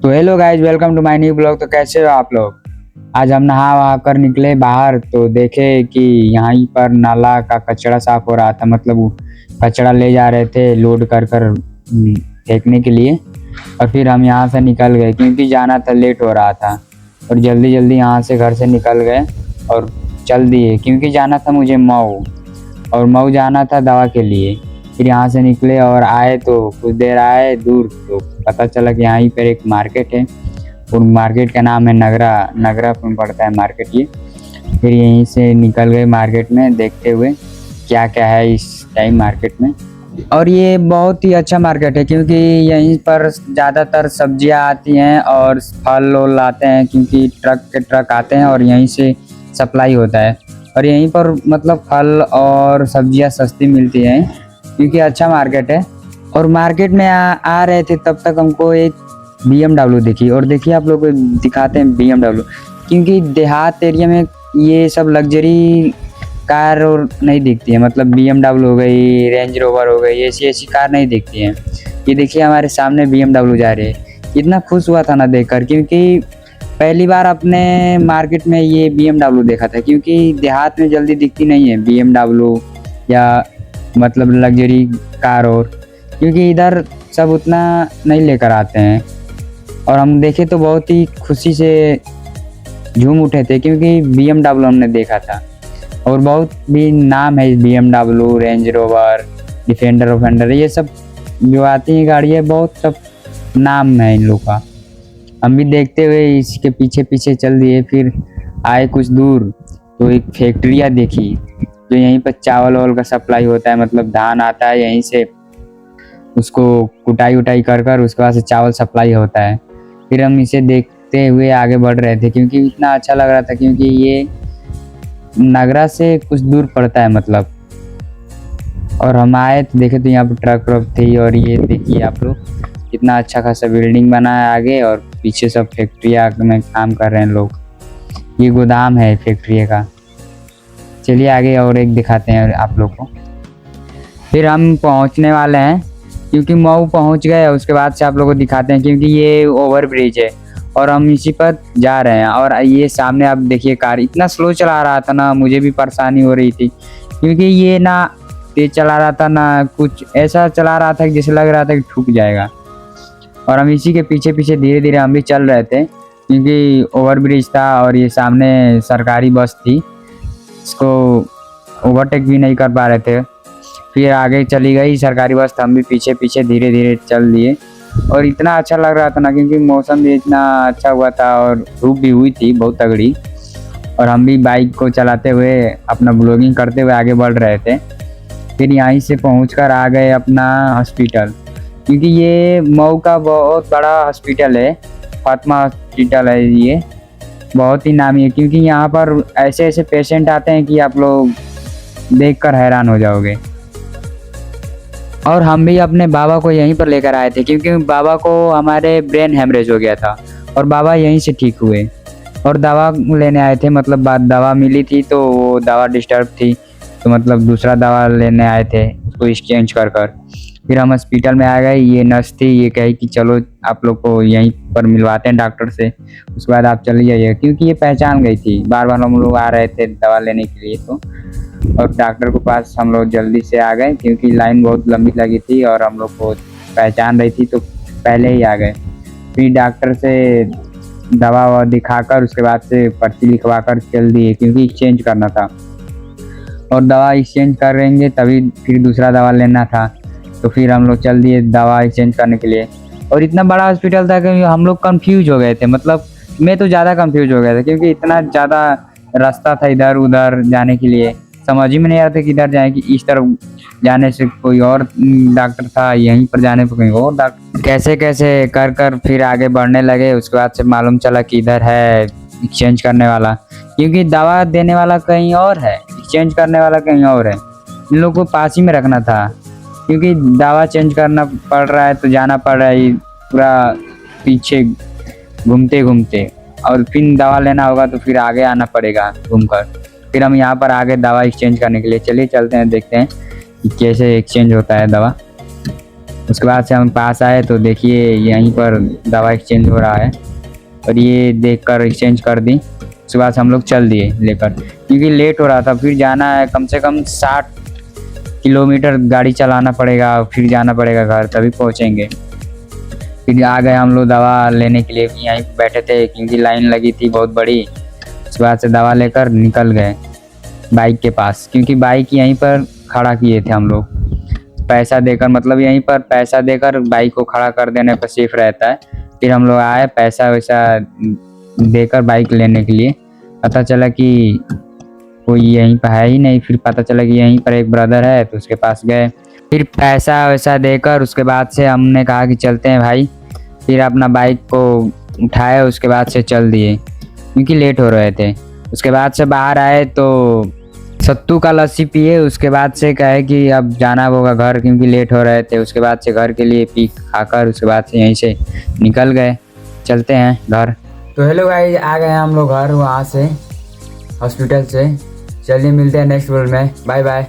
तो hello guys, welcome to my new blog. तो कैसे हो आप लोग। आज हम नहा वहा कर निकले बाहर, तो देखे कि यहाँ पर नाला का कचरा साफ हो रहा था। मतलब वो कचरा ले जा रहे थे लोड कर कर फेंकने के लिए। और फिर हम यहाँ से निकल गए क्योंकि जाना था, लेट हो रहा था। और जल्दी जल्दी यहाँ से घर से निकल गए और चल दिए क्योंकि जाना था मुझे मऊ, और मऊ जाना था दवा के लिए। फिर यहाँ से निकले और आए, तो कुछ देर आए दूर तो पता चला कि यहाँ पर एक मार्केट है। और मार्केट का नाम है नगरा में पड़ता है मार्केट ये। फिर यहीं से निकल गए मार्केट में, देखते हुए क्या क्या है इस टाइम मार्केट में। और ये बहुत ही अच्छा मार्केट है क्योंकि यहीं पर ज़्यादातर सब्जियां आती हैं और फल वल आते हैं, क्योंकि ट्रक के ट्रक आते हैं और यहीं से सप्लाई होता है। और यहीं पर मतलब फल और सब्जियां सस्ती मिलती हैं क्योंकि अच्छा मार्केट है। और मार्केट में आ रहे थे तब तक हमको एक BMW दिखी। और देखिए आप लोग को दिखाते हैं BMW, क्योंकि देहात एरिया में ये सब लग्जरी कार और नहीं दिखती है। मतलब BMW हो गई, रेंज रोवर हो गई, ऐसी ऐसी कार नहीं दिखती हैं। ये देखिए हमारे सामने BMW जा रही है। इतना खुश हुआ था ना देखकर, क्योंकि पहली बार अपने मार्केट में ये BMW देखा था। क्योंकि देहात में जल्दी दिखती नहीं है BMW या मतलब लग्जरी कार, और क्योंकि इधर सब उतना नहीं लेकर आते हैं। और हम देखे तो बहुत ही खुशी से झूम उठे थे क्योंकि BMW हमने देखा था। और बहुत भी नाम है BMW, रेंज रोवर, डिफेंडर ये सब जो आती हैं गाड़ी है, बहुत सब नाम है इन लोग का। हम भी देखते हुए इसके पीछे पीछे चल दिए। फिर आए कुछ दूर तो एक फैक्ट्रिया देखी, जो यहीं पर चावल वावल का सप्लाई होता है। मतलब धान आता है यहीं से, उसको कुटाई उटाई कर कर उसके बाद से चावल सप्लाई होता है। फिर हम इसे देखते हुए आगे बढ़ रहे थे क्योंकि इतना अच्छा लग रहा था, क्योंकि ये नगरा से कुछ दूर पड़ता है मतलब। और हम आए तो देखे तो यहाँ पर ट्रक व्रक थी। और ये देखिए आप लोग, कितना अच्छा खासा बिल्डिंग बना है आगे, और पीछे सब फैक्ट्रिया में काम कर रहे हैं लोग। ये गोदाम है फैक्ट्री का। चलिए आगे और एक दिखाते हैं आप लोग को। फिर हम पहुँचने वाले हैं क्योंकि मऊ पहुँच गए। उसके बाद से आप लोगों को दिखाते हैं, क्योंकि ये ओवर ब्रिज है और हम इसी पर जा रहे हैं। और ये सामने आप देखिए कार इतना स्लो चला रहा था ना, मुझे भी परेशानी हो रही थी क्योंकि ये ना तेज चला रहा था ना कुछ, ऐसा चला रहा था कि जैसे लग रहा था कि ठुक जाएगा। और हम इसी के पीछे पीछे धीरे धीरे हम भी चल रहे थे क्योंकि ओवर ब्रिज था और ये सामने सरकारी बस थी, इसको ओवरटेक भी नहीं कर पा रहे थे। फिर आगे चली गई सरकारी बस, हम भी पीछे पीछे धीरे धीरे चल दिए। और इतना अच्छा लग रहा था ना, क्योंकि मौसम भी इतना अच्छा हुआ था और धूप भी हुई थी बहुत तगड़ी। और हम भी बाइक को चलाते हुए अपना ब्लॉगिंग करते हुए आगे बढ़ रहे थे। फिर यहीं से पहुंचकर आ गए अपना हॉस्पिटल, क्योंकि ये मऊ का बहुत बड़ा हॉस्पिटल है, फातिमा हॉस्पिटल है। ये बहुत ही नामी है क्योंकि यहाँ पर ऐसे ऐसे पेशेंट आते हैं कि आप लोग देखकर हैरान हो जाओगे। और हम भी अपने बाबा को यहीं पर लेकर आए थे क्योंकि बाबा को हमारे ब्रेन हेमरेज हो गया था और बाबा यहीं से ठीक हुए। और दवा लेने आए थे, मतलब दवा मिली थी तो वो दवा डिस्टर्ब थी, तो मतलब दूसरा दवा लेने आए थे उसको एक्सचेंज कर कर। फिर हम हॉस्पिटल में आ गए। ये नर्स थी, ये कही कि चलो आप लोग को यहीं पर मिलवाते हैं डॉक्टर से, उसके बाद आप चले जाइए। क्योंकि ये पहचान गई थी, बार बार हम लोग आ रहे थे दवा लेने के लिए। तो और डॉक्टर के पास हम लोग जल्दी से आ गए क्योंकि लाइन बहुत लंबी लगी थी और हम लोग को पहचान रही थी, तो पहले ही आ गए। फिर डॉक्टर से दवा ववा दिखाकर उसके बाद से पर्ची लिखवा कर चल दिए क्योंकि एक्सचेंज करना था। और दवा एक्सचेंज करेंगे तभी फिर दूसरा दवा लेना था, तो फिर हम लोग चल दिए दवा एक्सचेंज करने के लिए। और इतना बड़ा हॉस्पिटल था कि हम लोग कंफ्यूज हो गए थे। मतलब मैं तो ज़्यादा कंफ्यूज हो गया था क्योंकि इतना ज़्यादा रास्ता था इधर उधर जाने के लिए, समझ ही में नहीं आ रहा था कि इधर जाए कि इस तरफ जाने से कोई और डॉक्टर था, यहीं पर जाने पर कोई और डॉक्टर। कैसे कैसे कर कर फिर आगे बढ़ने लगे। उसके बाद से मालूम चला कि इधर है एक्सचेंज करने वाला, क्योंकि दवा देने वाला कहीं और है, एक्सचेंज करने वाला कहीं और है। इन लोगों को पास ही में रखना था क्योंकि दवा चेंज करना पड़ रहा है तो जाना पड़ रहा है पूरा पीछे घूमते घूमते, और फिर दवा लेना होगा तो फिर आगे आना पड़ेगा घूमकर। फिर हम यहाँ पर आ गए दवा एक्सचेंज करने के लिए। चलिए चलते हैं, देखते हैं कि कैसे एक्सचेंज होता है दवा। उसके बाद से हम पास आए तो देखिए यहीं पर दवा एक्सचेंज हो रहा है, और ये देखकर एक्सचेंज कर दी। उसके बाद से हम लोग चल दिए लेकर, क्योंकि लेट हो रहा था, फिर जाना है कम से कम 60 किलोमीटर गाड़ी चलाना पड़ेगा, फिर जाना पड़ेगा घर, तभी पहुँचेंगे। फिर आ गए हम लोग दवा लेने के लिए, यहीं बैठे थे क्योंकि लाइन लगी थी बहुत बड़ी। उसके बाद से दवा लेकर निकल गए बाइक के पास, क्योंकि बाइक यहीं पर खड़ा किए थे हम लोग, पैसा देकर, मतलब यहीं पर पैसा देकर बाइक को खड़ा कर देने पर सेफ रहता है। फिर हम लोग आए पैसा वैसा देकर बाइक लेने के लिए, पता चला कि कोई यहीं पर है ही नहीं। फिर पता चला कि यहीं पर एक ब्रदर है, तो उसके पास गए, फिर पैसा वैसा देकर उसके बाद से हमने कहा कि चलते हैं भाई। फिर अपना बाइक को उठाया, उसके बाद से चल दिए क्योंकि लेट हो रहे थे। उसके बाद से बाहर आए तो सत्तू का लस्सी पिए, उसके बाद से कहे कि अब जाना होगा घर क्योंकि लेट हो रहे थे। उसके बाद से घर के लिए पी खाकर उसके बाद से यहीं से निकल गए, चलते हैं घर। तो हेलो गाइस, आ गए हम लोग घर वहाँ से, हॉस्पिटल से। चलिए मिलते हैं नेक्स्ट वीडियो में, बाय बाय।